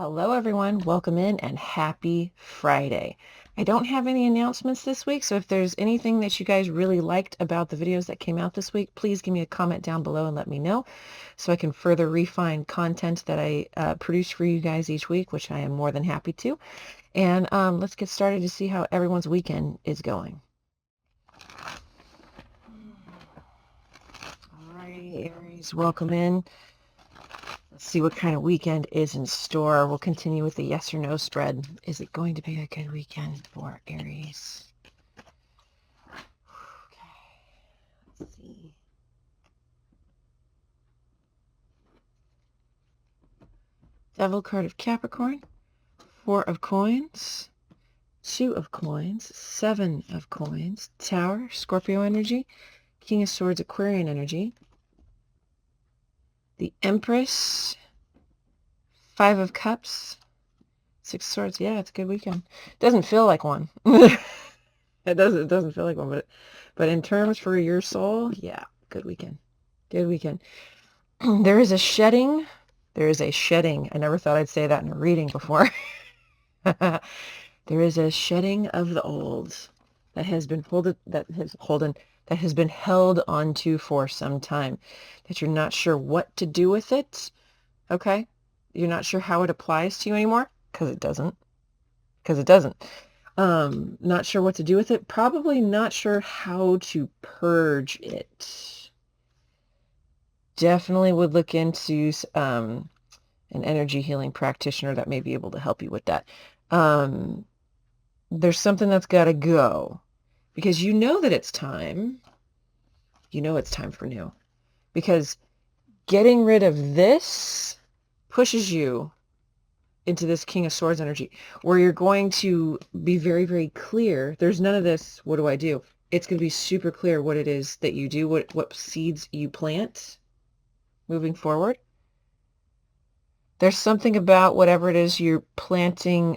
Hello, everyone. Welcome in and happy Friday. I don't have any announcements this week, so if there's anything that you guys really liked about the videos that came out this week, please give me a comment down below and let me know so I can further refine content that I produce for you guys each week, which I am more than happy to. And let's get started to see how everyone's weekend is going. Alrighty, Aries, welcome in. Let's see what kind of weekend is in store. We'll continue with the yes or no spread. Is it going to be a good weekend for Aries? Okay, let's see. Devil card of Capricorn, 4 of coins, 2 of coins, 7 of coins, Tower, Scorpio energy, King of Swords, Aquarian energy, the Empress, 5 of Cups, 6 of Swords. Yeah, it's a good weekend. Doesn't feel like one. It doesn't feel like one, but in terms for your soul, yeah, good weekend. Good weekend. There is a shedding. There is a shedding. I never thought I'd say that in a reading before. There is a shedding of the old that has been held onto for some time, that you're not sure what to do with it. Okay? You're not sure how it applies to you anymore because it doesn't. Not sure what to do with it. Probably not sure how to purge it. Definitely would look into an energy healing practitioner that may be able to help you with that. There's something that's got to go because you know that it's time. You know it's time for new, because getting rid of this pushes you into this King of Swords energy where you're going to be very, very clear. There's none of this, what do I do? It's going to be super clear what it is that you do, what seeds you plant moving forward. There's something about whatever it is you're planting,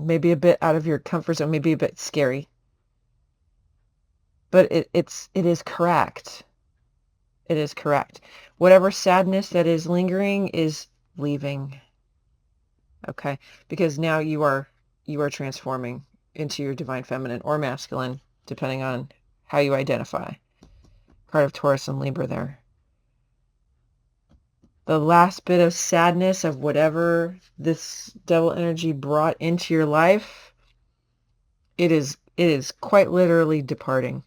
maybe a bit out of your comfort zone, maybe a bit scary. But it is correct. It is correct. Whatever sadness that is lingering is leaving. Okay? Because now you are transforming into your divine feminine or masculine, depending on how you identify. Card of Taurus and Libra there. The last bit of sadness of whatever this devil energy brought into your life, it is quite literally departing.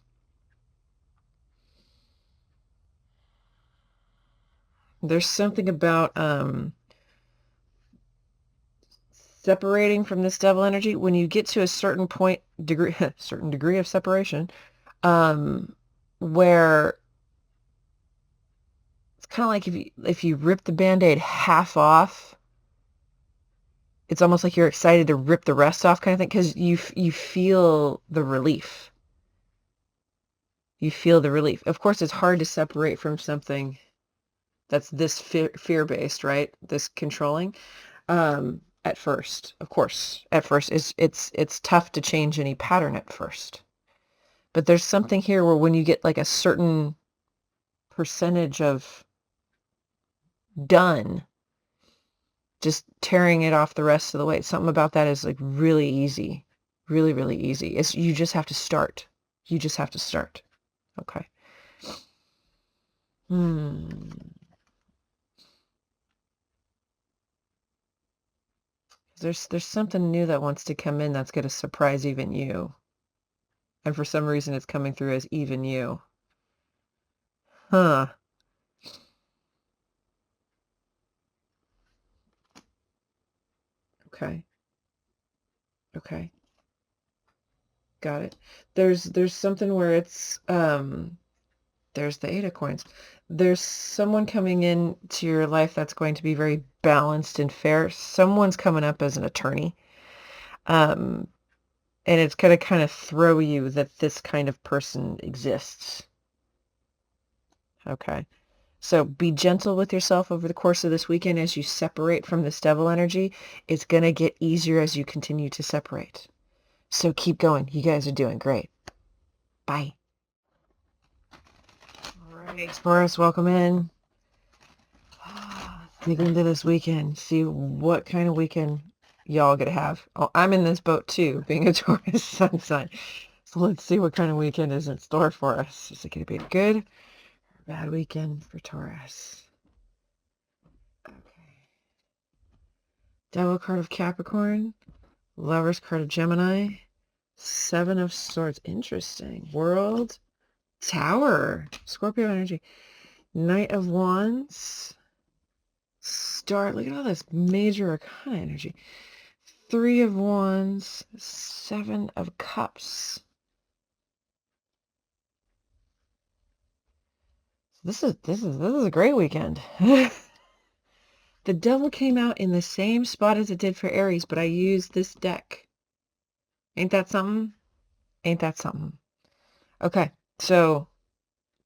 There's something about separating from this devil energy. When you get to a certain degree of separation, where kind of like if you rip the Band-Aid half off, it's almost like you're excited to rip the rest off kind of thing, because you feel the relief. You feel the relief. Of course, it's hard to separate from something that's this fear-based, right? This controlling. At first, of course, it's tough to change any pattern at first. But there's something here where when you get like a certain percentage of done, just tearing it off the rest of the way. Something about that is like really easy. Really, really easy. You just have to start. You just have to start. Okay. There's something new that wants to come in that's going to surprise even you. And for some reason it's coming through as even you. Huh. Okay. Okay. Got it. There's something where it's there's the 8 of coins. There's someone coming into your life that's going to be very balanced and fair. Someone's coming up as an attorney. And it's going to kind of throw you that this kind of person exists. Okay. So be gentle with yourself over the course of this weekend as you separate from this devil energy. It's going to get easier as you continue to separate. So keep going. You guys are doing great. Bye. All right, Taurus, welcome in. dig into this weekend, see what kind of weekend y'all gonna have. Oh, I'm in this boat too, being a Taurus sun sign. So let's see what kind of weekend is in store for us. Is it gonna be a good or bad weekend for Taurus? Okay. Devil card of Capricorn, Lovers card of Gemini, Seven of Swords. Interesting. World, Tower, Scorpio energy, Knight of Wands, Star. Look at all this major arcana energy. Three of Wands, Seven of Cups. This is a great weekend. The Devil came out in the same spot as it did for Aries, but I used this deck. Ain't that something? Ain't that something? Okay, so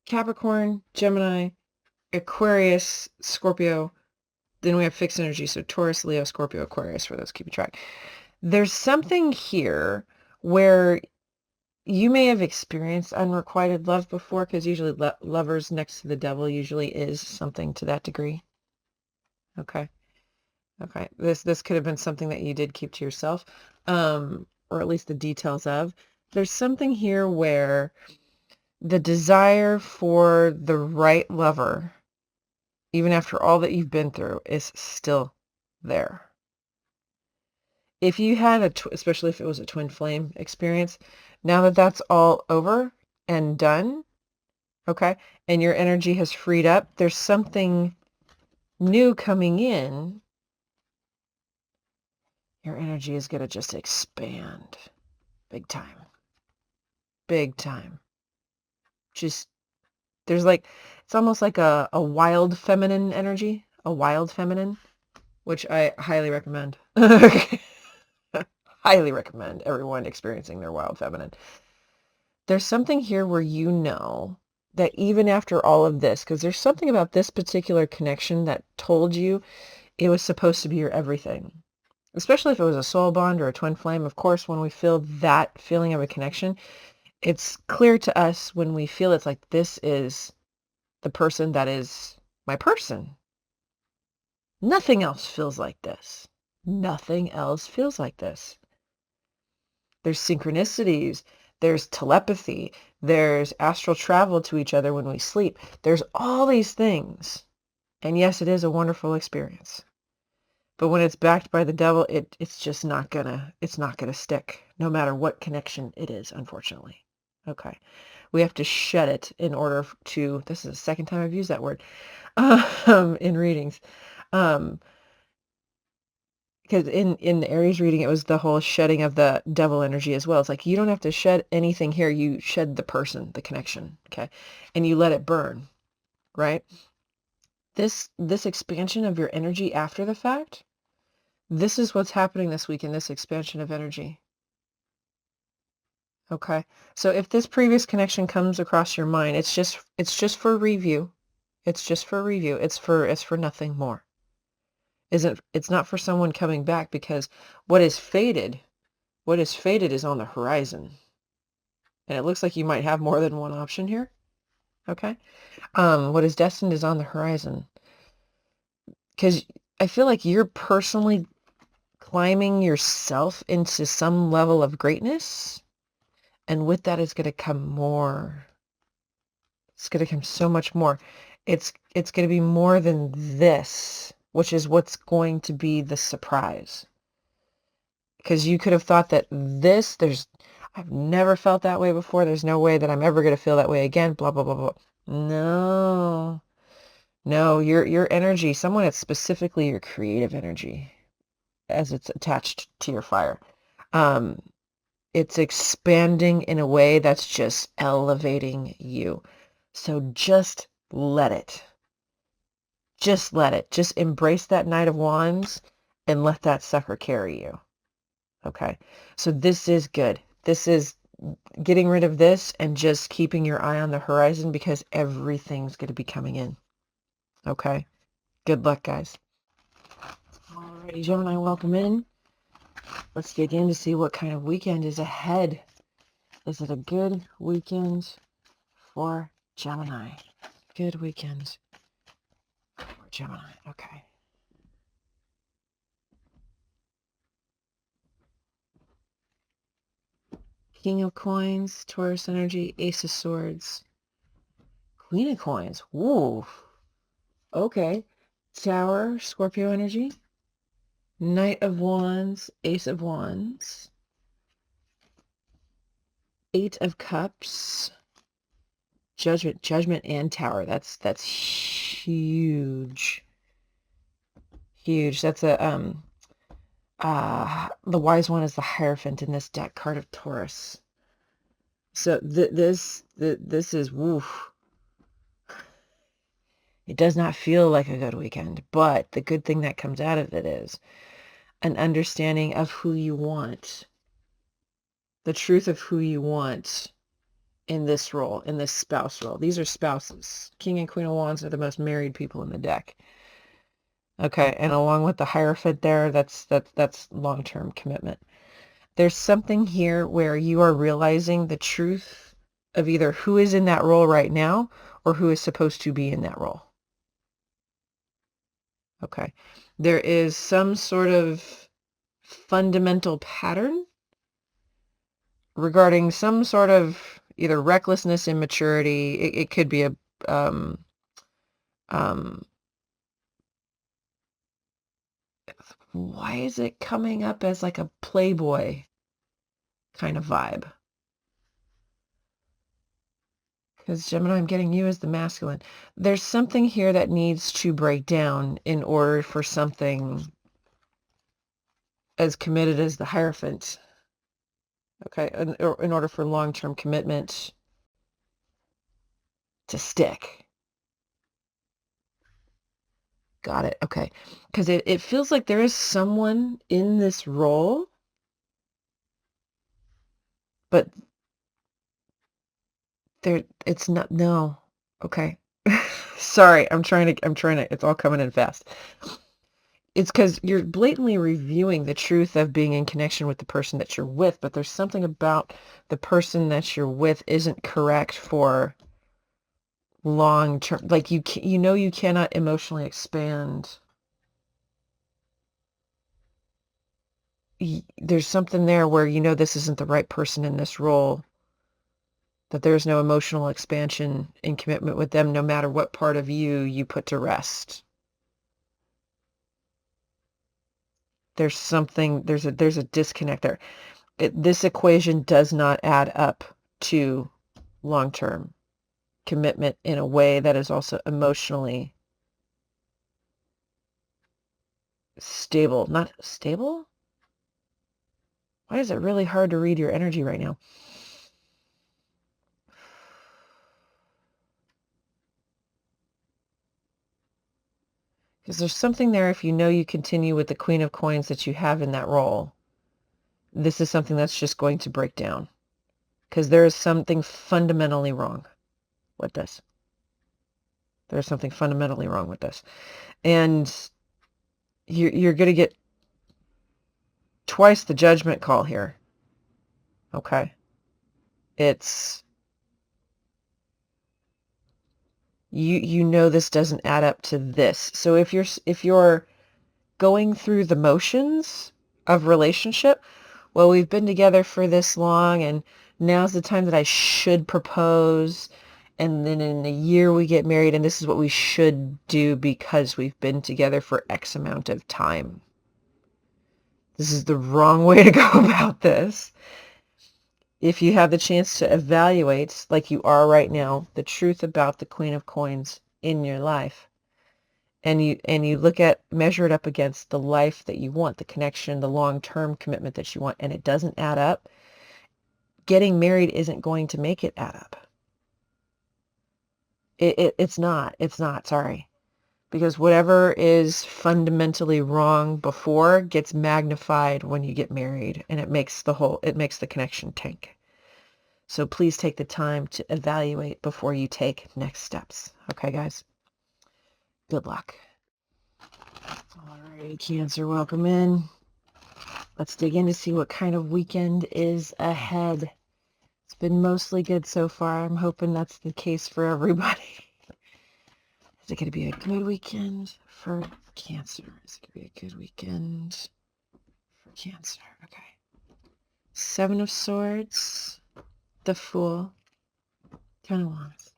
Capricorn, Gemini, Aquarius, Scorpio. Then we have fixed energy, so Taurus, Leo, Scorpio, Aquarius, for those keeping track. There's something here where you may have experienced unrequited love before, because usually lovers next to the Devil usually is something to that degree. Okay. Okay. This could have been something that you did keep to yourself, or at least the details of. There's something here where the desire for the right lover, even after all that you've been through, is still there. If you had especially if it was a twin flame experience, now that that's all over and done, okay, and your energy has freed up, there's something new coming in. Your energy is going to just expand big time. Big time. Just, there's like, it's almost like a wild feminine energy, a wild feminine, which I highly recommend. Highly recommend everyone experiencing their wild feminine. There's something here where you know that even after all of this, because there's something about this particular connection that told you it was supposed to be your everything. Especially if it was a soul bond or a twin flame. Of course, when we feel that feeling of a connection, it's clear to us when we feel it's like, this is the person that is my person. Nothing else feels like this. Nothing else feels like this. There's synchronicities. There's telepathy. There's astral travel to each other when we sleep. There's all these things. And yes, it is a wonderful experience. But when it's backed by the Devil, it's just not gonna stick, no matter what connection it is, unfortunately. Okay. We have to shut it in order to, this is the second time I've used that word, in readings. Because in the Aries reading, it was the whole shedding of the Devil energy as well. It's like, you don't have to shed anything here. You shed the person, the connection, okay? And you let it burn, right? This expansion of your energy after the fact, this is what's happening this week in this expansion of energy. Okay. So if this previous connection comes across your mind, it's just for review. It's just for review. It's for nothing more. It's not for someone coming back, because what is fated is on the horizon. And it looks like you might have more than one option here. Okay. What is destined is on the horizon. Because I feel like you're personally climbing yourself into some level of greatness. And with that is going to come more. It's going to come so much more. It's going to be more than this, which is what's going to be the surprise. Because you could have thought that I've never felt that way before. There's no way that I'm ever going to feel that way again. Blah, blah, blah, blah. No, your energy, someone that's specifically your creative energy, as it's attached to your fire. It's expanding in a way that's just elevating you. So just let it. Just let it. Just embrace that Knight of Wands and let that sucker carry you. Okay? So this is good. This is getting rid of this and just keeping your eye on the horizon, because everything's going to be coming in. Okay? Good luck, guys. Alrighty, Gemini, welcome in. Let's dig in to see what kind of weekend is ahead. Is it a good weekend for Gemini? Good weekend for Gemini. Okay. King of Coins, Taurus energy, Ace of Swords, Queen of Coins. Woo. Okay. Tower, Scorpio energy, Knight of Wands, Ace of Wands, Eight of Cups, Judgment and Tower. That's huge. Huge. That's a the wise one is the Hierophant in this deck card of Taurus. So this is woof. It does not feel like a good weekend, but the good thing that comes out of it is an understanding of who you want, the truth of who you want in this role, in this spouse role. These are spouses. King and Queen of Wands are the most married people in the deck. Okay, and along with the Hierophant there, that's long-term commitment. There's something here where you are realizing the truth of either who is in that role right now or who is supposed to be in that role. Okay. There is some sort of fundamental pattern regarding some sort of either recklessness, immaturity. It could be a why is it coming up as like a playboy kind of vibe? Because Gemini, I'm getting you as the masculine. There's something here that needs to break down in order for something as committed as the Hierophant. Okay, in order for long-term commitment to stick. Got it. Okay. Because it feels like there is someone in this role, but it's not, no. Okay. Sorry, I'm trying to, it's all coming in fast. It's because you're blatantly reviewing the truth of being in connection with the person that you're with, but there's something about the person that you're with isn't correct for long term. Like you cannot emotionally expand. There's something there where this isn't the right person in this role, that there's no emotional expansion in commitment with them, no matter what part of you put to rest. There's a disconnect there. This equation does not add up to long-term commitment in a way that is also emotionally stable. Not stable? Why is it really hard to read your energy right now? Because there's something there, if you continue with the Queen of Coins that you have in that role, this is something that's just going to break down. Because there is something fundamentally wrong with this. There's something fundamentally wrong with this. And you're going to get twice the judgment call here. Okay. It's, this doesn't add up to this. So if you're going through the motions of relationship, well, we've been together for this long and now's the time that I should propose, and then in a year we get married and this is what we should do because we've been together for X amount of time. This is the wrong way to go about this. If you have the chance to evaluate, like you are right now, the truth about the Queen of Coins in your life, and you measure it up against the life that you want, the connection, the long-term commitment that you want, and it doesn't add up, getting married isn't going to make it add up. It's not, sorry. Because whatever is fundamentally wrong before gets magnified when you get married, and it makes the connection tank. So please take the time to evaluate before you take next steps. Okay, guys? Good luck. All right, Cancer, welcome in. Let's dig in to see what kind of weekend is ahead. It's been mostly good so far. I'm hoping that's the case for everybody. Is it going to be a good weekend for Cancer? Is it going to be a good weekend for Cancer? Okay. Seven of Swords, the Fool, 10 of Wands.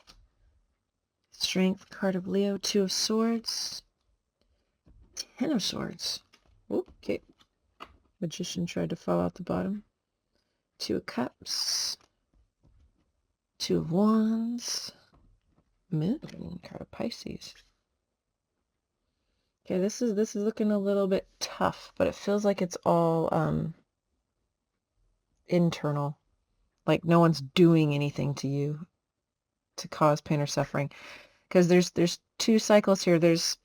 Strength, card of Leo, 2 of Swords, 10 of Swords. Okay. Magician tried to fall out the bottom. 2 of Cups, 2 of Wands, Moon, card of Pisces. Okay, this is looking a little bit tough, but it feels like it's all internal. Like no one's doing anything to you to cause pain or suffering. Because there's 2 cycles here. There's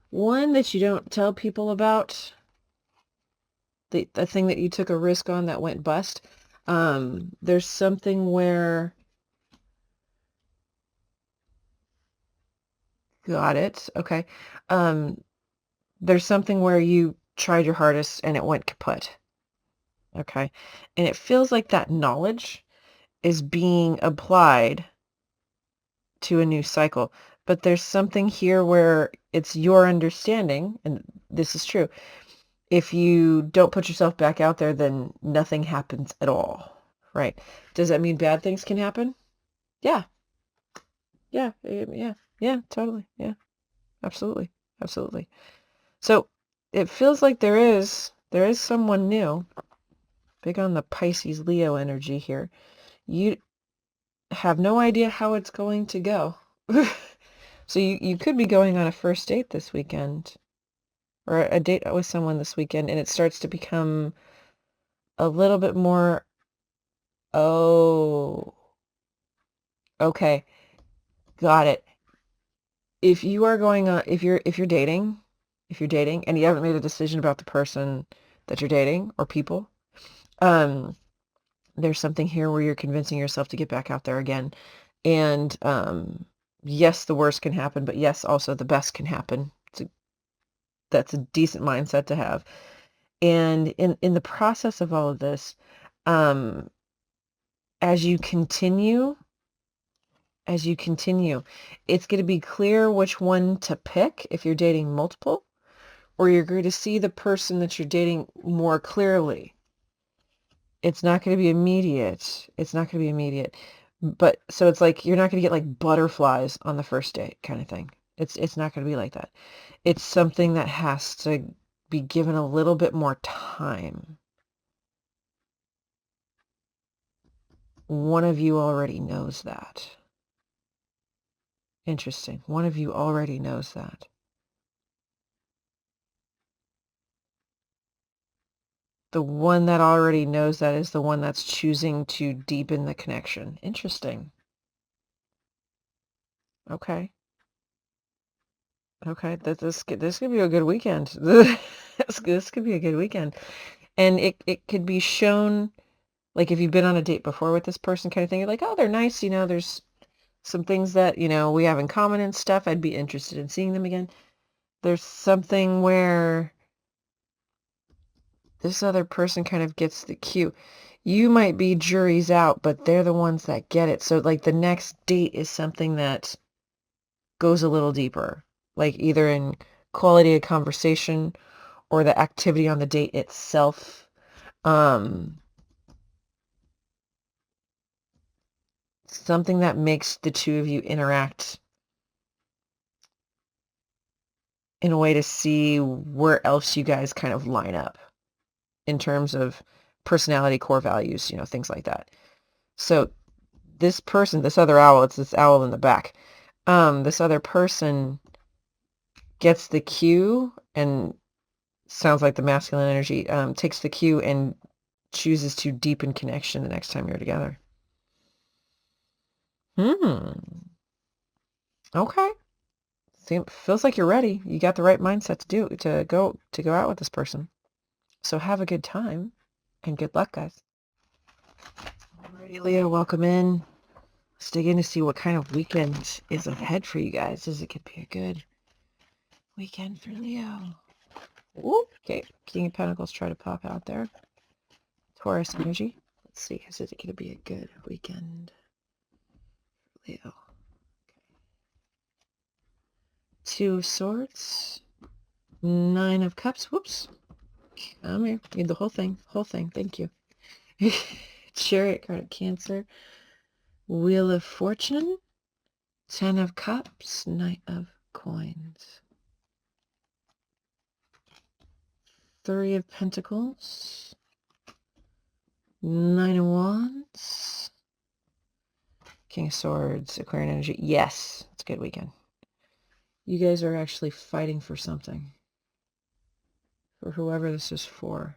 one that you don't tell people about. The thing that you took a risk on that went bust. There's something where... Got it. Okay. There's something where you tried your hardest and it went kaput. Okay. And it feels like that knowledge is being applied to a new cycle. But there's something here where it's your understanding, and this is true. If you don't put yourself back out there, then nothing happens at all. Right? Does that mean bad things can happen? Yeah. Yeah. Yeah. Yeah. Totally. Yeah. Absolutely. Absolutely. So it feels like there is someone new. Big on the Pisces Leo energy here. You have no idea how it's going to go. So you could be going on a first date this weekend, or a date with someone this weekend, and it starts to become a little bit more, oh, okay, got it. If you are going on, if you're dating, and you haven't made a decision about the person that you're dating or people, there's something here where you're convincing yourself to get back out there again. And yes, the worst can happen, but yes, also the best can happen. That's a decent mindset to have. And in the process of all of this, as you continue, it's going to be clear which one to pick if you're dating multiple, or you're going to see the person that you're dating more clearly. It's not going to be immediate. But so it's like you're not going to get like butterflies on the first date kind of thing. It's not going to be like that. It's something that has to be given a little bit more time. One of you already knows that. Interesting. One of you already knows that. The one that already knows that is the one that's choosing to deepen the connection. Interesting. Okay. Okay, this could be a good weekend. This could be a good weekend. And it could be shown, like if you've been on a date before with this person kind of thing, you're like, oh, they're nice, there's some things that, we have in common and stuff. I'd be interested in seeing them again. There's something where this other person kind of gets the cue. You might be jury's out, but they're the ones that get it. So like the next date is something that goes a little deeper, like either in quality of conversation or the activity on the date itself. Something that makes the two of you interact in a way to see where else you guys kind of line up in terms of personality, core values, things like that. So this person, this other owl, it's this owl in the back. This other person gets the cue and sounds like the masculine energy, takes the cue and chooses to deepen connection the next time you're together. Okay. Feels like you're ready. You got the right mindset to go out with this person. So have a good time and good luck, guys. Alrighty, Leo, welcome in. Let's dig in to see what kind of weekend is ahead for you guys. It could be a good weekend for Leo. Ooh, okay, King of Pentacles try to pop out there. Taurus energy. Let's see, is it going to be a good weekend for Leo? Two of Swords. 9 of Cups. Whoops. Come here. Need the whole thing. Thank you. Chariot card of Cancer. Wheel of Fortune. 10 of Cups. Knight of Coins. 3 of Pentacles. 9 of Wands. King of Swords. Aquarian energy. Yes, it's a good weekend. You guys are actually fighting for something. For whoever this is for.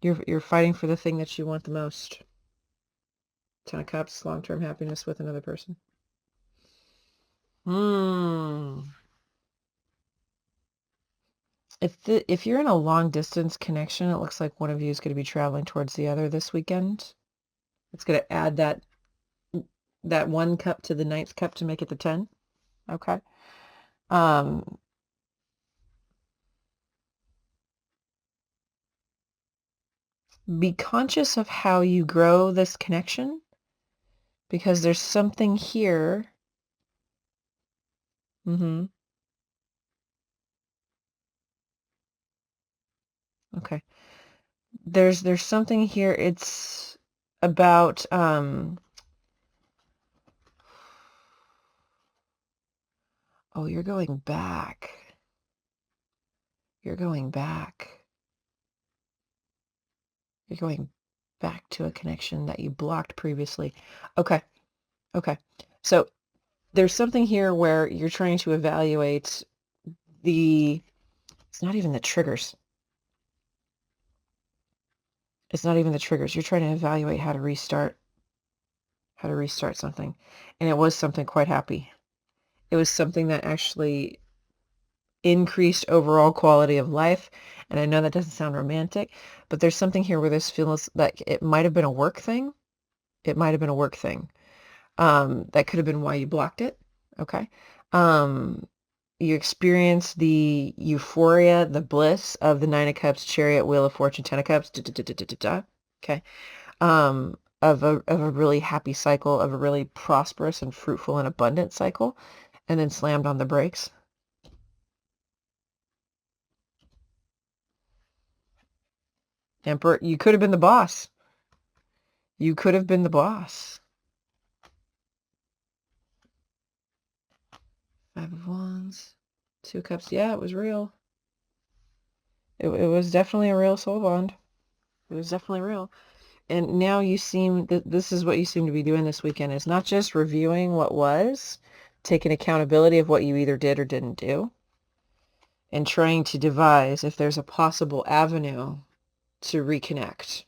You're fighting for the thing that you want the most. 10 of Cups, long-term happiness with another person. If you're in a long-distance connection, it looks like one of you is going to be traveling towards the other this weekend. It's going to add that 1 cup to the 9th cup to make it the 10. Okay. Be conscious of how you grow this connection, because there's something here. Okay. There's something here. It's about oh, you're going back. You're going back. You're going back to a connection that you blocked previously. Okay. Okay. So there's something here where you're trying to evaluate it's not even the triggers. It's not even the triggers. You're trying to evaluate how to restart something. And it was something quite happy. It was something that actually increased overall quality of life. And I know that doesn't sound romantic, but there's something here where this feels like it might have been a work thing. It might have been a work thing. That could have been why you blocked it. Okay. You experience the euphoria, the bliss of the 9 of Cups, Chariot, Wheel of Fortune, 10 of Cups, okay, of a really happy cycle, of a really prosperous and fruitful and abundant cycle, and then slammed on the brakes. Emperor, you could have been the boss. You could have been the boss. 5 of Wands, 2 Cups. Yeah, it was real. It was definitely a real soul bond. It was definitely real. And now you seem, this is what you seem to be doing this weekend, is not just reviewing what was, taking accountability of what you either did or didn't do, and trying to devise if there's a possible avenue to reconnect.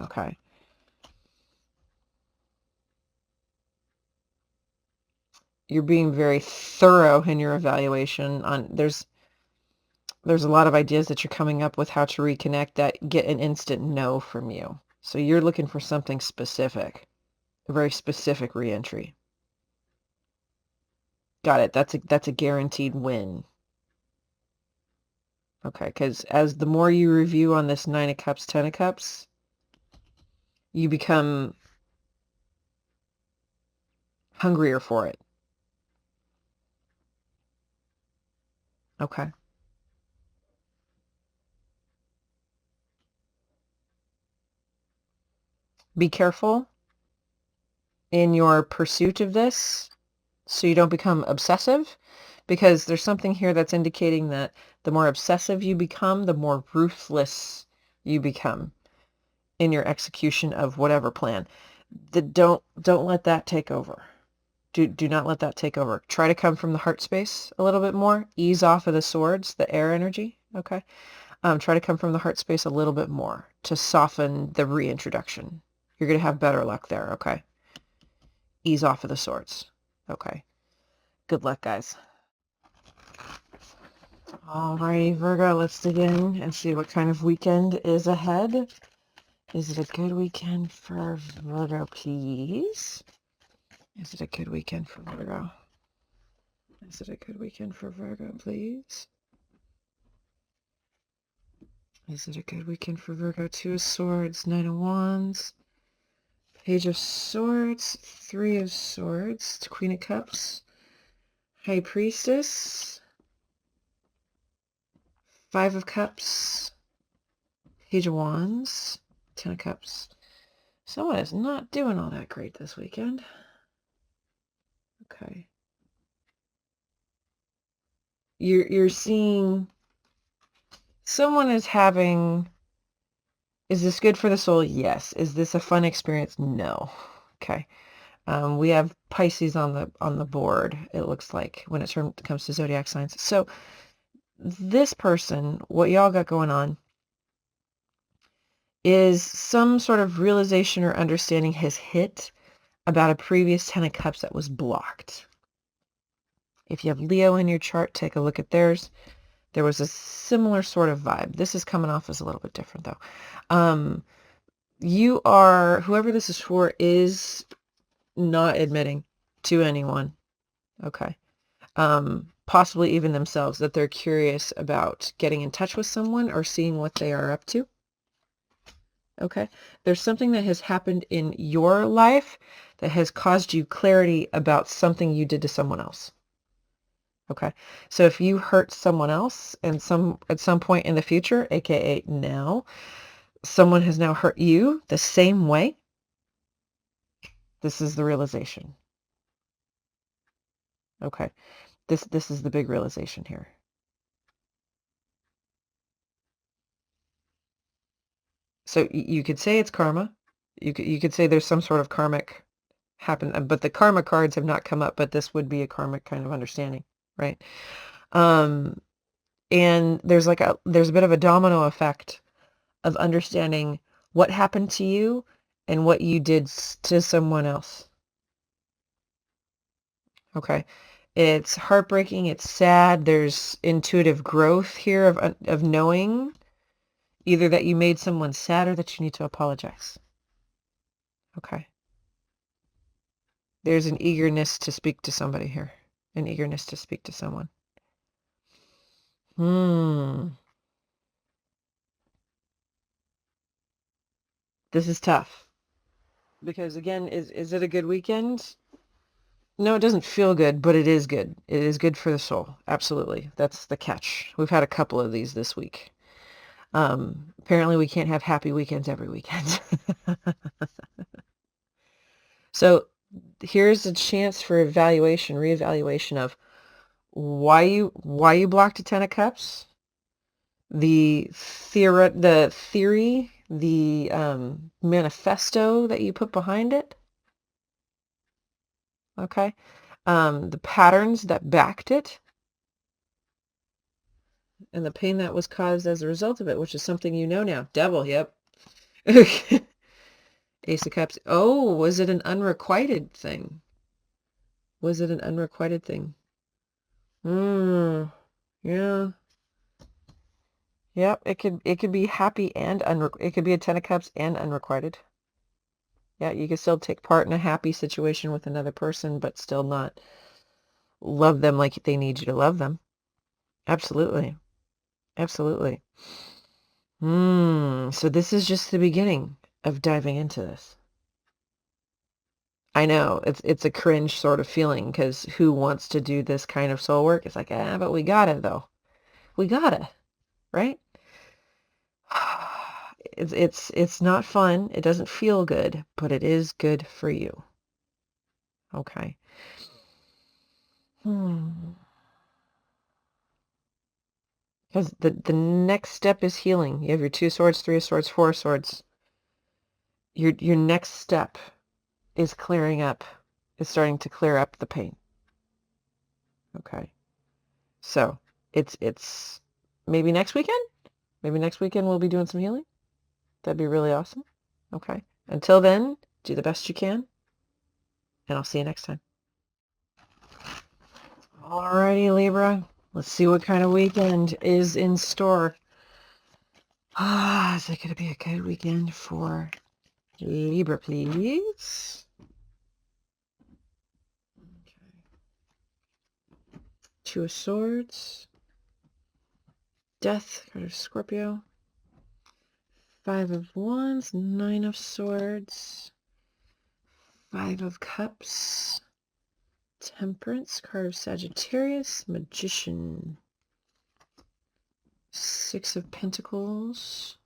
Okay. You're being very thorough in your evaluation on, there's a lot of ideas that you're coming up with how to reconnect that get an instant no from you. So you're looking for something specific, a very specific reentry. Got it. That's a guaranteed win. Okay, because as the more you review on this 9 of Cups, 10 of Cups, you become hungrier for it. Okay. Be careful in your pursuit of this so you don't become obsessive, because there's something here that's indicating that the more obsessive you become, the more ruthless you become in your execution of whatever plan. Don't let that take over. Do not let that take over. Try to come from the heart space a little bit more. Ease off of the swords, the air energy. Okay. Try to come from the heart space a little bit more to soften the reintroduction. You're going to have better luck there. Okay. Ease off of the swords. Okay. Good luck, guys. Alrighty, Virgo, let's dig in and see what kind of weekend is ahead. Is it a good weekend for Virgo, please? Is it a good weekend for Virgo? Is it a good weekend for Virgo, please? Is it a good weekend for Virgo? 2 of Swords, 9 of Wands, Page of Swords, 3 of Swords, Queen of Cups, High Priestess, 5 of Cups, Page of Wands, Ten of Cups. Someone is not doing all that great this weekend. Okay. You're seeing someone is having, is this good for the soul? Yes. Is this a fun experience? No. Okay. We have Pisces on the board, it looks like, when it comes to zodiac signs. So this person, what y'all got going on is some sort of realization or understanding has hit about a previous Ten of Cups that was blocked. If you have Leo in your chart, take a look at theirs. There was a similar sort of vibe. This is coming off as a little bit different, though. You are, whoever this is for, is not admitting to anyone, okay, possibly even themselves, that they're curious about getting in touch with someone or seeing what they are up to. Okay, there's something that has happened in your life that has caused you clarity about something you did to someone else. Okay, so if you hurt someone else and at some point in the future, aka now, someone has now hurt you the same way, this is the realization. Okay, this is the big realization here. So you could say it's karma. You could say there's some sort of karmic happen, but the karma cards have not come up, but this would be a karmic kind of understanding, right? And there's a bit of a domino effect of understanding what happened to you and what you did to someone else. Okay. It's heartbreaking. It's sad. There's intuitive growth here of knowing either that you made someone sad or that you need to apologize. Okay. There's an eagerness to speak to somebody here. An eagerness to speak to someone. This is tough. Because again, is it a good weekend? No, it doesn't feel good, but it is good. It is good for the soul. Absolutely. That's the catch. We've had a couple of these this week. Apparently we can't have happy weekends every weekend. So here's a chance for reevaluation of why you blocked a Ten of Cups, the theory, the manifesto that you put behind it. Okay. The patterns that backed it, and the pain that was caused as a result of it, which is something you know now. Devil, yep. Ace of Cups. Oh, was it an unrequited thing? Was it an unrequited thing? Yeah. Yep, it could be happy and it could be a Ten of Cups and unrequited. Yeah, you could still take part in a happy situation with another person, but still not love them like they need you to love them. Absolutely. Absolutely. So this is just the beginning of diving into this. I know, it's a cringe sort of feeling, because who wants to do this kind of soul work? It's like, but we gotta, though. We gotta, right? It's not fun. It doesn't feel good, but it is good for you. Okay. Because the next step is healing. You have your 2 swords, 3 of swords, 4 of swords. Your next step is clearing up, is starting to clear up the pain. Okay. So it's maybe next weekend? Maybe next weekend we'll be doing some healing? That'd be really awesome. Okay. Until then, do the best you can, and I'll see you next time. Alrighty, Libra. Let's see what kind of weekend is in store. Is it going to be a good weekend for Libra, please? Okay. 2 of Swords. Death, card of Scorpio. 5 of Wands, 9 of Swords. 5 of Cups. Temperance, card of Sagittarius. Magician. 6 of Pentacles.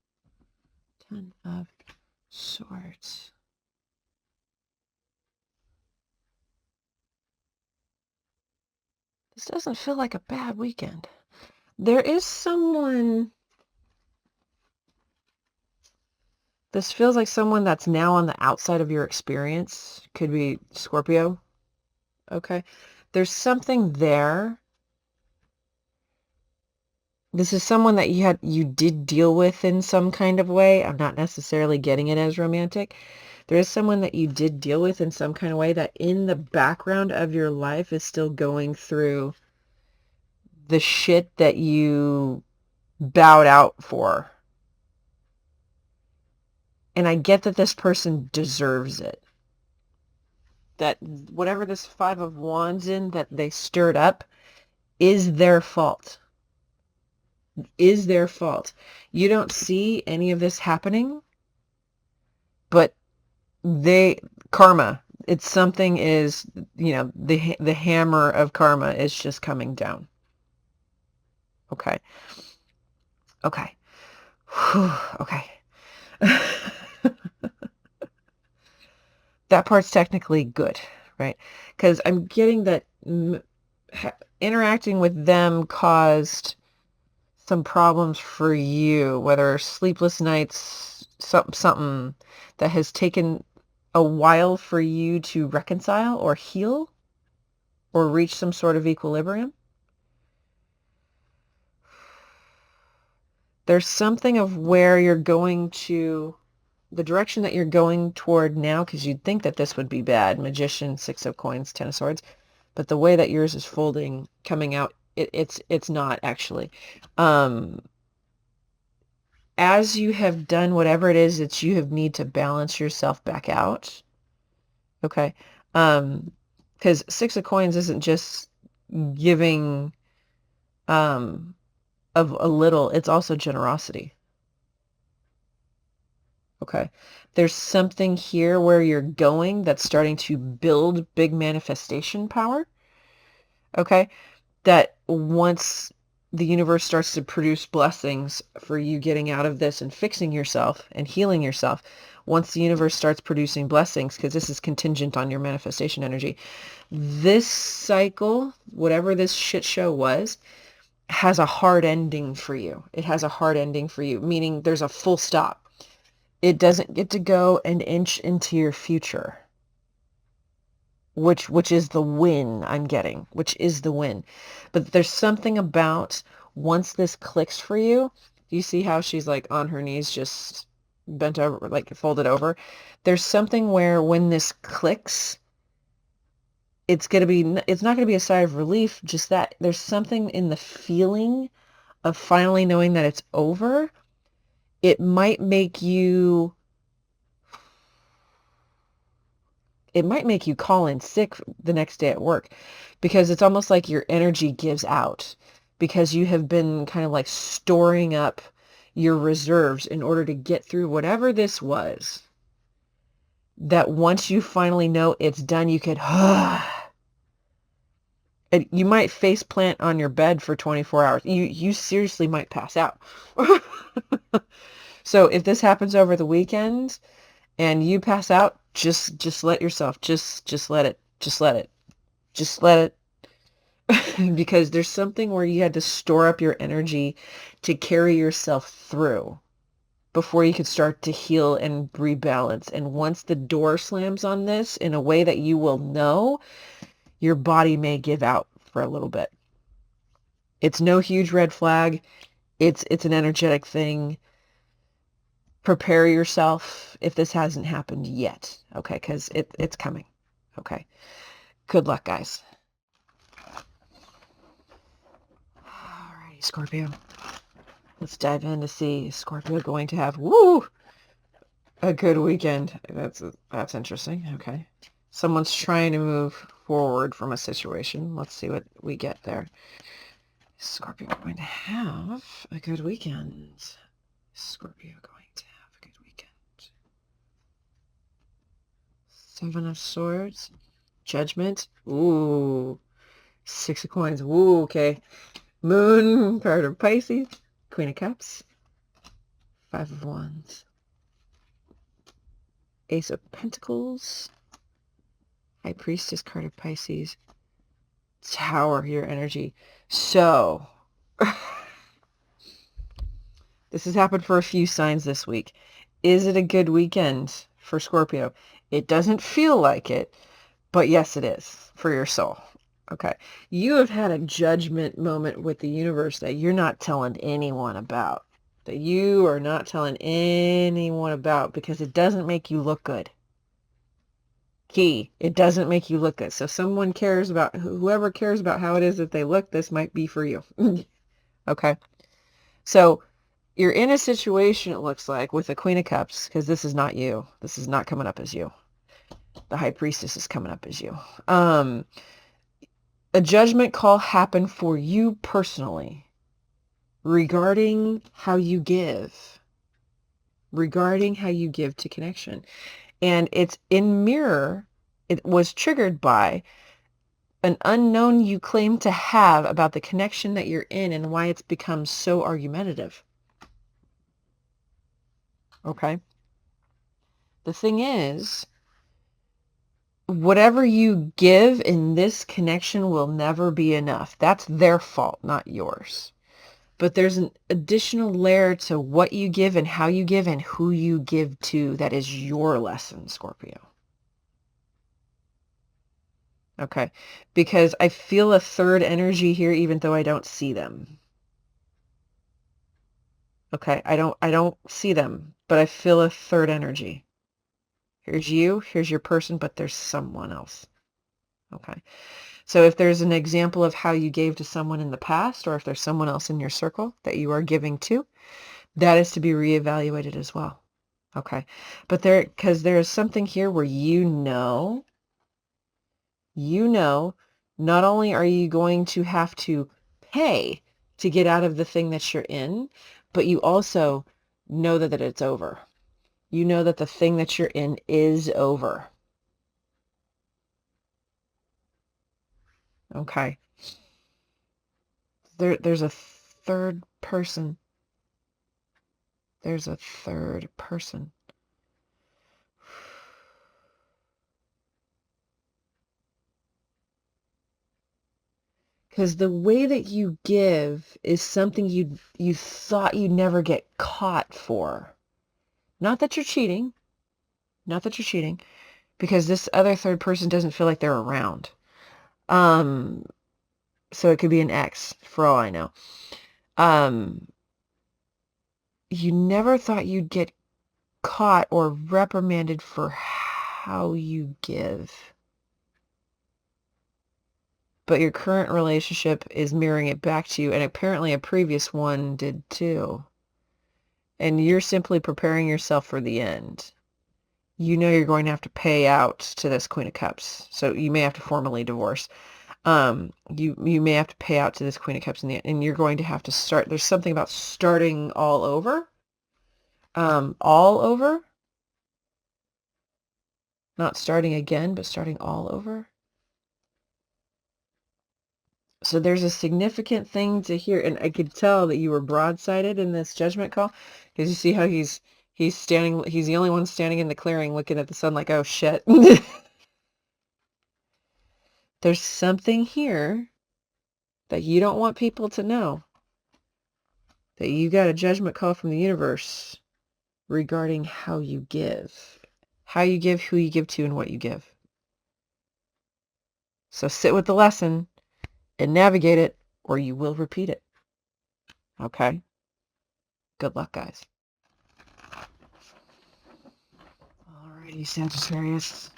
Ten of Swords. This doesn't feel like a bad weekend. There is someone... This feels like someone that's now on the outside of your experience. Could be Scorpio. Okay. There's something there. This is someone that you did deal with in some kind of way. I'm not necessarily getting it as romantic. There is someone that you did deal with in some kind of way that in the background of your life is still going through the shit that you bowed out for. And I get that this person deserves it. That whatever this Five of Wands in that they stirred up is their fault. Is their fault. You don't see any of this happening, but karma, it's something is, the hammer of karma is just coming down. Okay. Okay. Whew, okay. That part's technically good, right? Because I'm getting that interacting with them caused some problems for you, whether sleepless nights, something that has taken a while for you to reconcile or heal or reach some sort of equilibrium. There's something of where you're going to, the direction that you're going toward now, because you'd think that this would be bad. Magician, Six of Coins, Ten of Swords. But the way that yours is folding, coming out, it's not actually. As you have done whatever it is that you have need to balance yourself back out. Okay. Because Six of Coins isn't just giving of a little, it's also generosity. Okay. There's something here where you're going that's starting to build big manifestation power. Okay. That once the universe starts to produce blessings for you getting out of this and fixing yourself and healing yourself, once the universe starts producing blessings, because this is contingent on your manifestation energy, this cycle, whatever this shit show was, has a hard ending for you. It has a hard ending for you, meaning there's a full stop. It doesn't get to go an inch into your future, which is the win I'm getting, which is the win. But there's something about once this clicks for you, you see how she's like on her knees, just bent over, like folded over. There's something where when this clicks, it's not going to be a sigh of relief, just that there's something in the feeling of finally knowing that it's over. It might make you call in sick the next day at work, because it's almost like your energy gives out because you have been kind of like storing up your reserves in order to get through whatever this was, that once you finally know it's done, you could, and you might face plant on your bed for 24 hours. You seriously might pass out. So if this happens over the weekend and you pass out, just let yourself, just let it, because there's something where you had to store up your energy to carry yourself through before you could start to heal and rebalance. And once the door slams on this in a way that you will know, your body may give out for a little bit. It's no huge red flag. It's an energetic thing. Prepare yourself if this hasn't happened yet, okay? Because it's coming, okay? Good luck, guys. Alrighty, Scorpio. Let's dive in to see Scorpio going to have, a good weekend. That's interesting, okay? Someone's trying to move forward from a situation. Let's see what we get there. Scorpio going to have a good weekend. Scorpio going to have a good weekend. Seven of Swords. Judgment. Ooh. Six of Coins. Ooh, okay. Moon, card of Pisces. Queen of Cups. Five of Wands. Ace of Pentacles, High Priestess card of Pisces, Tower, your energy. So, this has happened for a few signs this week. Is it a good weekend for Scorpio? It doesn't feel like it, but yes, it is for your soul. Okay. You have had a judgment moment with the universe that you're not telling anyone about. That you are not telling anyone about because it doesn't make you look good. Key, it doesn't make you look good. So someone cares about, whoever cares about how it is that they look, this might be for you. Okay. So you're in a situation, it looks like, with the Queen of Cups, because this is not you. This is not coming up as you. The High Priestess is coming up as you. A judgment call happened for you personally regarding how you give. Regarding how you give to connection. And it's in mirror, it was triggered by an unknown you claim to have about the connection that you're in and why it's become so argumentative. Okay? The thing is, whatever you give in this connection will never be enough. That's their fault, not yours. But there's an additional layer to what you give and how you give and who you give to that is your lesson, Scorpio. Okay? Because I feel a third energy here even though I don't see them. Okay? I don't see them, but I feel a third energy. Here's you, here's your person, but there's someone else. Okay? So if there's an example of how you gave to someone in the past, or if there's someone else in your circle that you are giving to, that is to be reevaluated as well. Okay. But because there is something here where not only are you going to have to pay to get out of the thing that you're in, but you also know that it's over. You know that the thing that you're in is over. Okay. There's a third person. There's a third person. Because the way that you give is something you thought you'd never get caught for. Not that you're cheating. Not that you're cheating. Because this other third person doesn't feel like they're around. So it could be an ex, for all I know. You never thought you'd get caught or reprimanded for how you give. But your current relationship is mirroring it back to you, and apparently a previous one did too. And you're simply preparing yourself for the end. You know you're going to have to pay out to this Queen of Cups. So you may have to formally divorce. You may have to pay out to this Queen of Cups in the end, and you're going to have to start. There's something about starting all over. All over. Not starting again, but starting all over. So there's a significant thing to hear, and I could tell that you were broadsided in this judgment call, because you see how he's standing, he's the only one standing in the clearing looking at the sun like, oh shit. There's something here that you don't want people to know, that you got a judgment call from the universe regarding how you give, who you give to, and what you give. So sit with the lesson and navigate it, or you will repeat it. Okay? Good luck, guys. Alrighty, Sagittarius.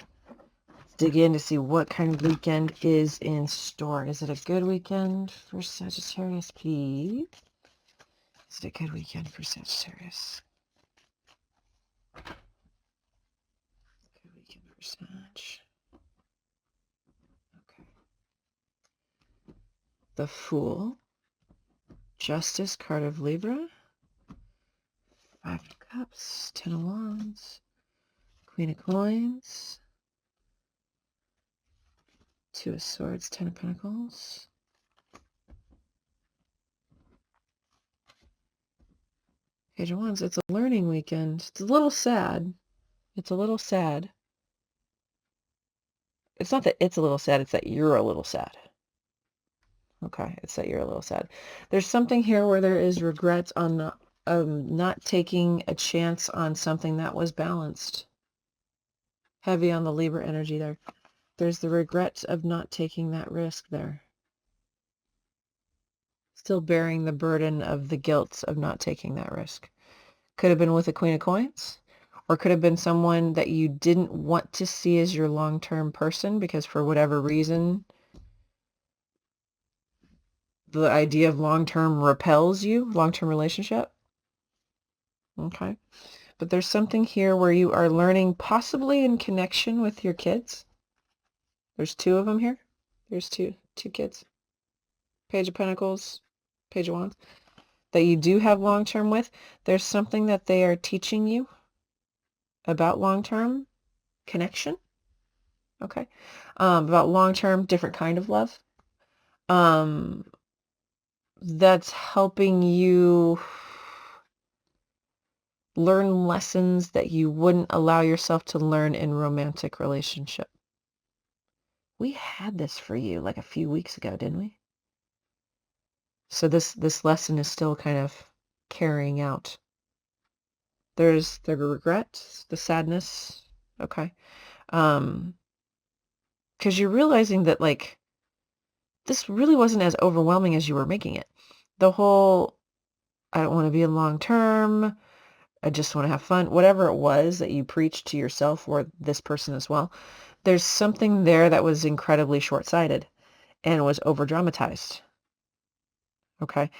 Let's dig in to see what kind of weekend is in store. Is it a good weekend for Sagittarius, please? Is it a good weekend for Sagittarius? Good weekend for Sag. Okay. The Fool. Justice, card of Libra. 5 of Cups, 10 of Wands, Queen of Coins, 2 of Swords, 10 of Pentacles. Page of Wands. It's a learning weekend. It's a little sad. It's a little sad. It's not that it's a little sad, it's that you're a little sad. Okay, it's that you're a little sad. There's something here where there is regrets on not taking a chance on something that was balanced. Heavy on the Libra energy there. There's the regret of not taking that risk there. Still bearing the burden of the guilt of not taking that risk. Could have been with the Queen of Coins, or could have been someone that you didn't want to see as your long-term person because for whatever reason, the idea of long-term repels you, long-term relationship. Okay. But there's something here where you are learning, possibly in connection with your kids. There's two of them here. There's two kids. Page of Pentacles, Page of Wands, that you do have long-term with. There's something that they are teaching you about long-term connection. Okay. About long-term, different kind of love. That's helping you learn lessons that you wouldn't allow yourself to learn in romantic relationship. We had this for you like a few weeks ago, didn't we? So this lesson is still kind of carrying out. There's the regret, the sadness. Okay. Because you're realizing that like this really wasn't as overwhelming as you were making it. The whole, I don't want to be in long term, I just want to have fun, whatever it was that you preached to yourself or this person as well, there's something there that was incredibly short-sighted and was over-dramatized. Okay.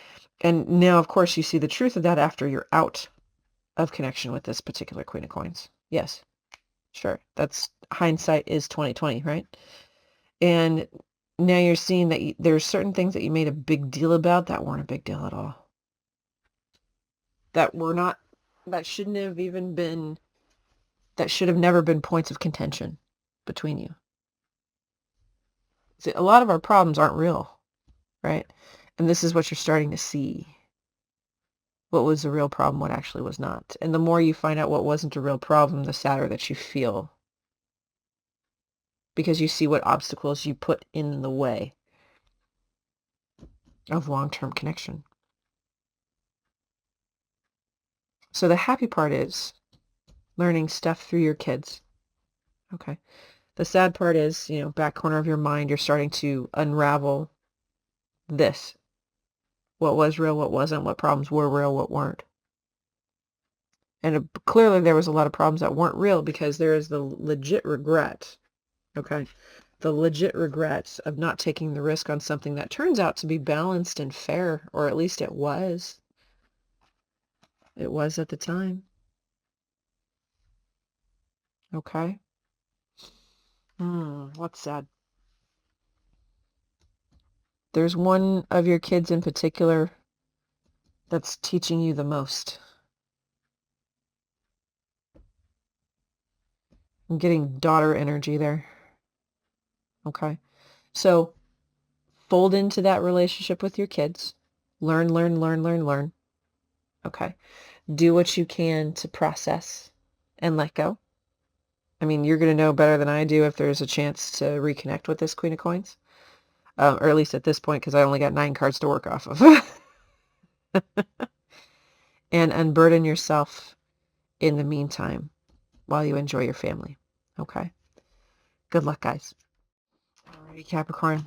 And now, of course, you see the truth of that after you're out of connection with this particular Queen of Coins. Yes, sure. That's hindsight is 2020, right? And now you're seeing that there's certain things that you made a big deal about that weren't a big deal at all. That were not, that shouldn't have even been, that should have never been points of contention between you. See, a lot of our problems aren't real, right? And this is what you're starting to see. What was the real problem, what actually was not. And the more you find out what wasn't a real problem, the sadder that you feel. Because you see what obstacles you put in the way of long-term connection. So the happy part is learning stuff through your kids. Okay. The sad part is, you know, back corner of your mind, you're starting to unravel this. What was real, what wasn't, what problems were real, what weren't. And clearly there was a lot of problems that weren't real because there is the legit regret. Okay. The legit regret of not taking the risk on something that turns out to be balanced and fair, or at least it was. It was at the time. Okay. What's sad? There's one of your kids in particular that's teaching you the most. I'm getting daughter energy there. Okay. So fold into that relationship with your kids. Learn, learn, learn, learn, learn. Okay. Do what you can to process and let go. I mean, you're going to know better than I do if there's a chance to reconnect with this Queen of Coins. Or at least at this point, because I only got 9 cards to work off of. And unburden yourself in the meantime while you enjoy your family. Okay? Good luck, guys. Alrighty, Capricorn.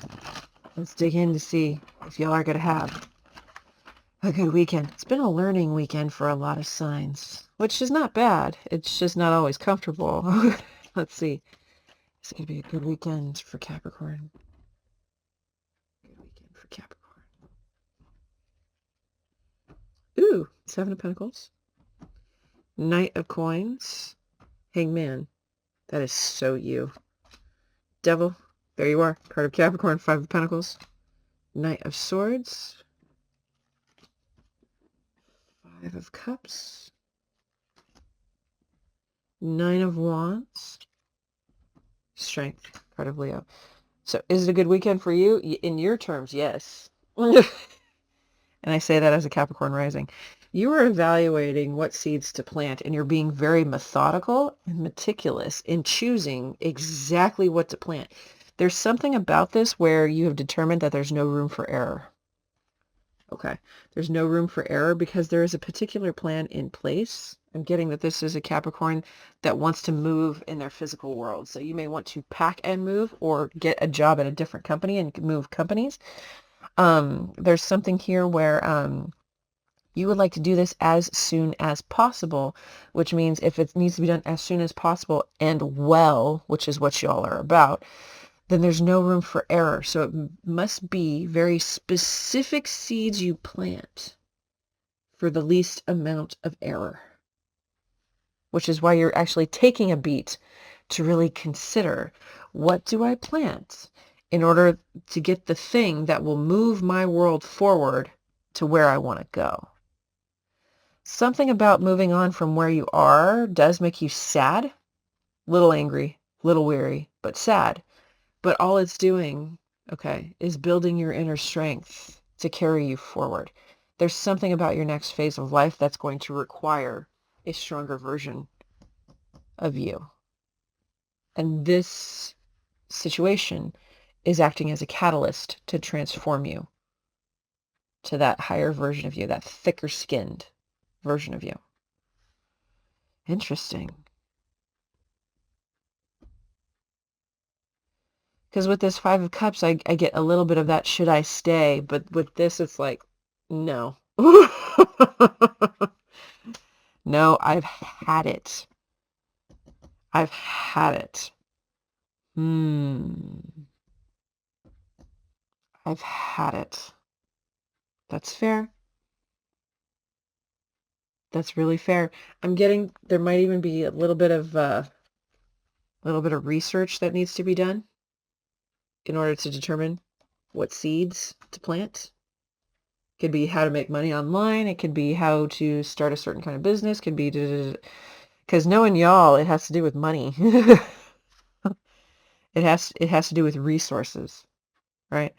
Let's dig in to see if y'all are going to have a good weekend. It's been a learning weekend for a lot of signs, which is not bad. It's just not always comfortable. Let's see. It's going to be a good weekend for Capricorn. Good weekend for Capricorn. Ooh, 7 of Pentacles. Knight of Coins. Hangman. That is so you. Devil. There you are. Card of Capricorn. 5 of Pentacles. Knight of Swords. 5 of Cups. 9 of Wands. Strength. Card of Leo. So is it a good weekend for you? In your terms, yes. And I say that as a Capricorn rising. You are evaluating what seeds to plant, and you're being very methodical and meticulous in choosing exactly what to plant. There's something about this where you have determined that there's no room for error. Okay. There's no room for error because there is a particular plan in place. I'm getting that this is a Capricorn that wants to move in their physical world. So you may want to pack and move or get a job at a different company and move companies. There's something here where you would like to do this as soon as possible, which means if it needs to be done as soon as possible and well, which is what y'all are about, then there's no room for error. So it must be very specific seeds you plant for the least amount of error, which is why you're actually taking a beat to really consider, what do I plant in order to get the thing that will move my world forward to where I want to go? Something about moving on from where you are does make you sad, little angry, little weary, but sad. But all it's doing, okay, is building your inner strength to carry you forward. There's something about your next phase of life that's going to require a stronger version of you. And this situation is acting as a catalyst to transform you to that higher version of you, that thicker skinned version of you. Interesting. Because with this Five of Cups, I get a little bit of that, should I stay? But with this, it's like, no. No, I've had it. I've had it. I've had it. That's fair. That's really fair. I'm getting, there might even be a little bit of research that needs to be done in order to determine what seeds to plant. It could be how to make money online. It could be how to start a certain kind of business. It could be, because knowing y'all, it has to do with money. It has to do with resources, right?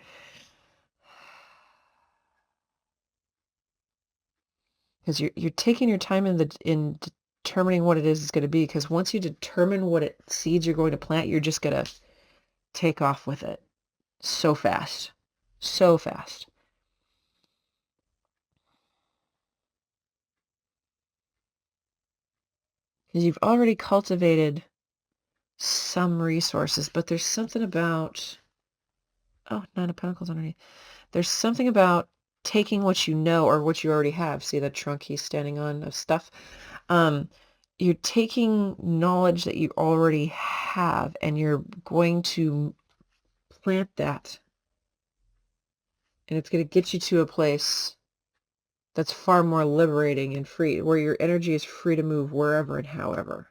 Because you're taking your time in determining what it is it's going to be. Because once you determine what seeds you're going to plant, you're just going to take off with it so fast, so fast. Because you've already cultivated some resources, but there's something about, oh, Nine of Pentacles underneath. There's something about taking what you know or what you already have. See the trunk he's standing on of stuff? You're taking knowledge that you already have and you're going to plant that. And it's going to get you to a place that's far more liberating and free, where your energy is free to move wherever and however.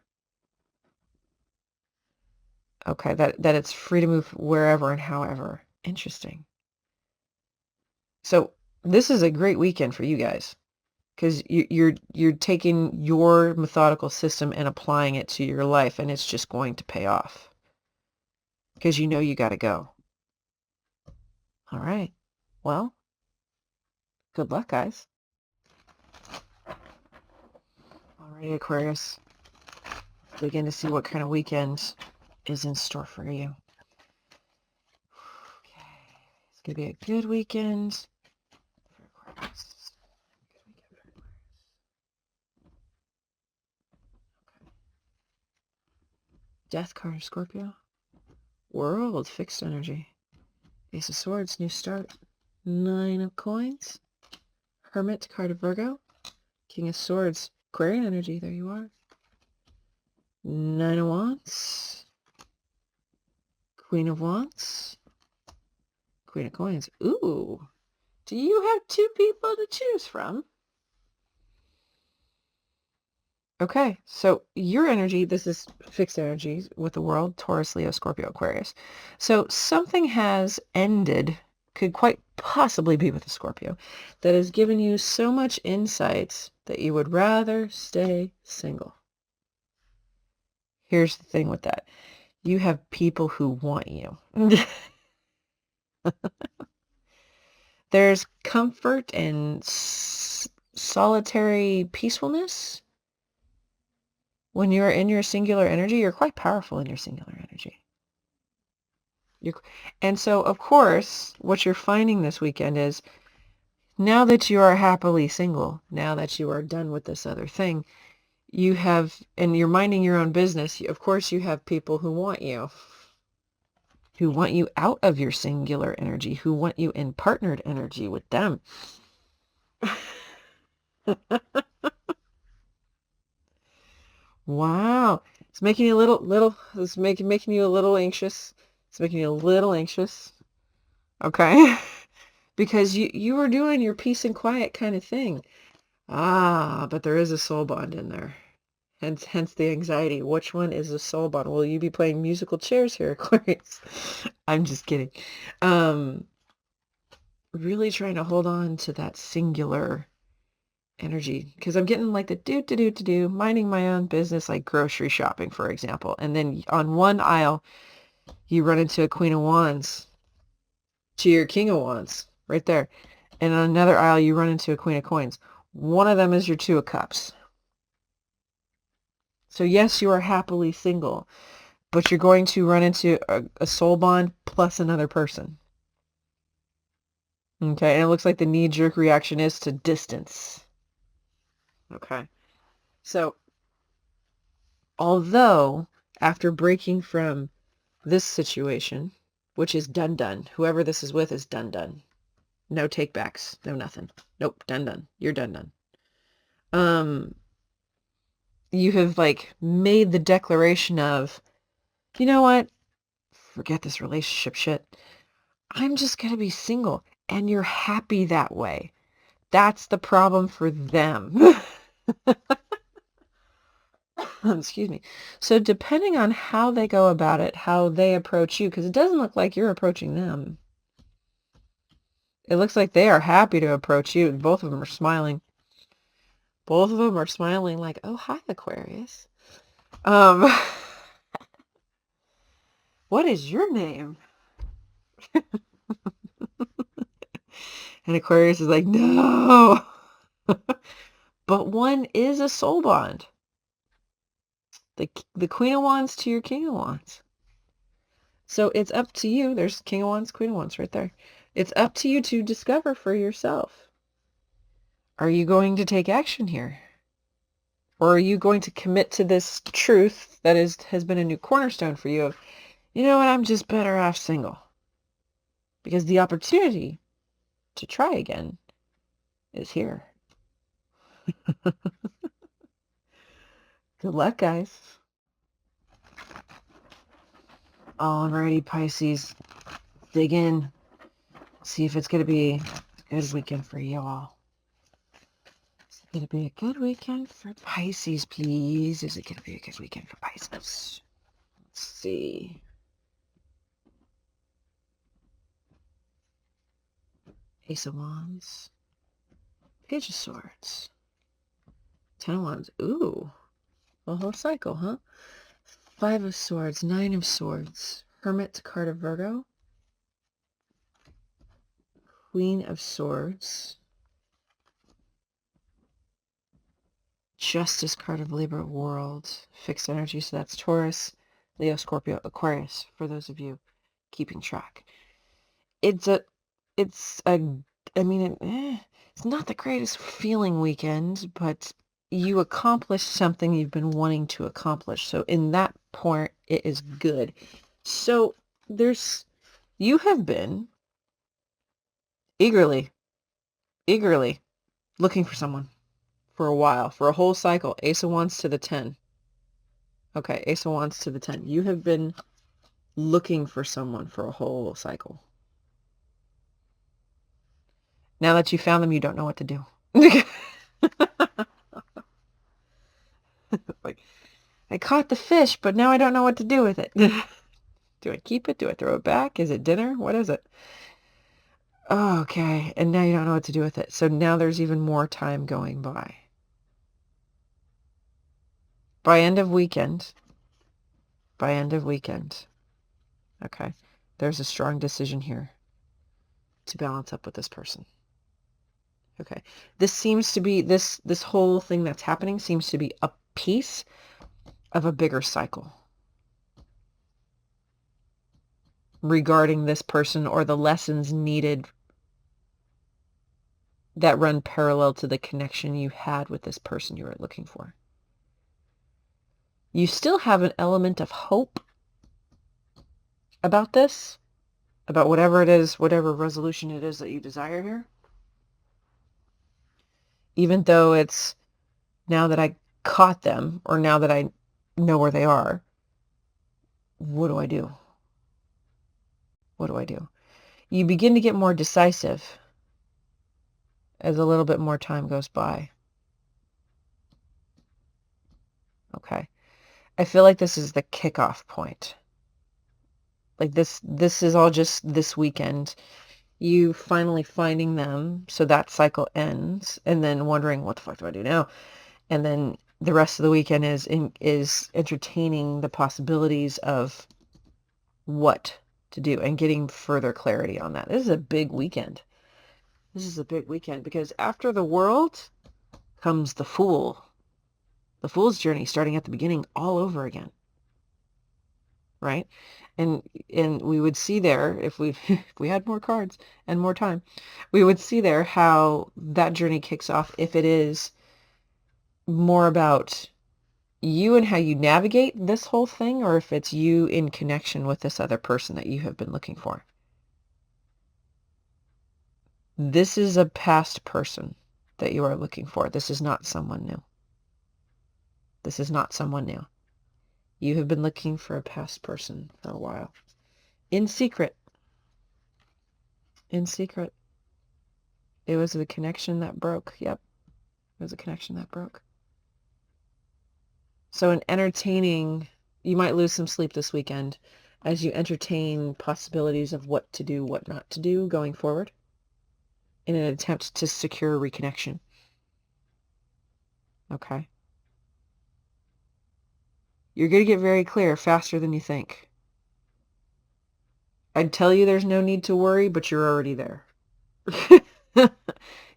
Okay, that it's free to move wherever and however. Interesting. So this is a great weekend for you guys, because you're taking your methodical system and applying it to your life, and it's just going to pay off because you know you got to go. All right. Well, good luck, guys. All right, Aquarius. Begin to see what kind of weekend is in store for you. Okay. It's going to be a good weekend for Aquarius. Death card of Scorpio. World, fixed energy. Ace of Swords, new start. Nine of Coins. Hermit, card of Virgo. King of Swords, Aquarian energy. There you are. Nine of Wands. Queen of Wands. Queen of Coins. Ooh. Do you have two people to choose from? Okay, so your energy, this is fixed energy with the world, Taurus, Leo, Scorpio, Aquarius. So something has ended, could quite possibly be with a Scorpio, that has given you so much insight that you would rather stay single. Here's the thing with that. You have people who want you. There's comfort and solitary peacefulness. When you're in your singular energy, you're quite powerful in your singular energy. And so, of course, what you're finding this weekend is, now that you are happily single, now that you are done with this other thing, you have, and you're minding your own business, of course you have people who want you out of your singular energy, who want you in partnered energy with them. Wow. It's making you it's making you a little anxious. It's making you a little anxious. Okay. Because you were doing your peace and quiet kind of thing. But there is a soul bond in there. Hence the anxiety. Which one is the soul bond? Will you be playing musical chairs here, Aquarius? I'm just kidding. Really trying to hold on to that singular energy, because I'm getting like the do, minding my own business, like grocery shopping, for example. And then on one aisle, you run into a Queen of Wands to your King of Wands right there. And on another aisle, you run into a Queen of Coins. One of them is your Two of Cups. So yes, you are happily single, but you're going to run into a soul bond plus another person. Okay, and it looks like the knee-jerk reaction is to distance. Okay, so although after breaking from this situation, which is done, whoever this is with is done. No takebacks, no nothing. Nope, done. You're done. You have like made the declaration of, you know what? Forget this relationship shit. I'm just going to be single. And you're happy that way. That's the problem for them. Excuse me. So depending on how they go about it, how they approach you, because it doesn't look like you're approaching them. It looks like they are happy to approach you. Both of them are smiling. Both of them are smiling like, oh, hi, Aquarius. What is your name? And Aquarius is like, no. But one is a soul bond. The Queen of Wands to your King of Wands. So it's up to you. There's King of Wands, Queen of Wands right there. It's up to you to discover for yourself. Are you going to take action here? Or are you going to commit to this truth that has been a new cornerstone for you of, you know what, I'm just better off single? Because the opportunity to try again is here. Good luck, guys. Alrighty, Pisces. Dig in. See if it's going to be a good weekend for you all. Is it going to be a good weekend for Pisces, please? Is it going to be a good weekend for Pisces? Let's see. Ace of Wands. Page of Swords. Ten of Wands. Ooh. A whole cycle, huh? Five of Swords. Nine of Swords. Hermit, card of Virgo. Queen of Swords. Justice, card of Libra, World. Fixed energy, so that's Taurus, Leo, Scorpio, Aquarius, for those of you keeping track. It's not the greatest feeling weekend, but you accomplished something you've been wanting to accomplish. So in that point, it is good. So you have been eagerly looking for someone for a while, for a whole cycle. Ace of Wands to the 10. Okay, Ace of Wands to the 10. You have been looking for someone for a whole cycle. Now that you found them, you don't know what to do. Like, I caught the fish, but now I don't know what to do with it. Do I keep it? Do I throw it back? Is it dinner? What is it? Oh, okay. And now you don't know what to do with it. So now there's even more time going by. By end of weekend. Okay. There's a strong decision here to balance up with this person. Okay. This seems to be, this whole thing that's happening seems to be a piece of a bigger cycle regarding this person, or the lessons needed that run parallel to the connection you had with this person you were looking for. You still have an element of hope about this, about whatever it is, whatever resolution it is that you desire here. Even though it's, now that I caught them, or now that I know where they are, what do I do? What do I do? You begin to get more decisive as a little bit more time goes by. Okay. I feel like this is the kickoff point. Like this is all just this weekend. You finally finding them, so that cycle ends, and then wondering, what the fuck do I do now? And then the rest of the weekend is entertaining the possibilities of what to do and getting further clarity on that. This is a big weekend. This is a big weekend, because after the World comes the Fool. The Fool's journey starting at the beginning all over again. Right? And we would see there, if we had more cards and more time, we would see there how that journey kicks off, if it is more about you and how you navigate this whole thing, or if it's you in connection with this other person that you have been looking for. This is a past person that you are looking for. This is not someone new. This is not someone new. You have been looking for a past person for a while. In secret. In secret. It was a connection that broke. Yep. It was a connection that broke. So in entertaining, you might lose some sleep this weekend as you entertain possibilities of what to do, what not to do going forward in an attempt to secure reconnection. Okay. You're going to get very clear faster than you think. I'd tell you there's no need to worry, but you're already there.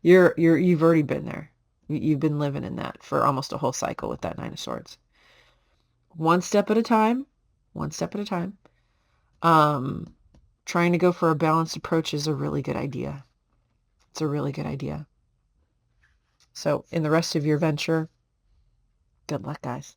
You've already been there. You've been living in that for almost a whole cycle with that Nine of Swords. One step at a time. One step at a time. Trying to go for a balanced approach is a really good idea. It's a really good idea. So in the rest of your venture, good luck, guys.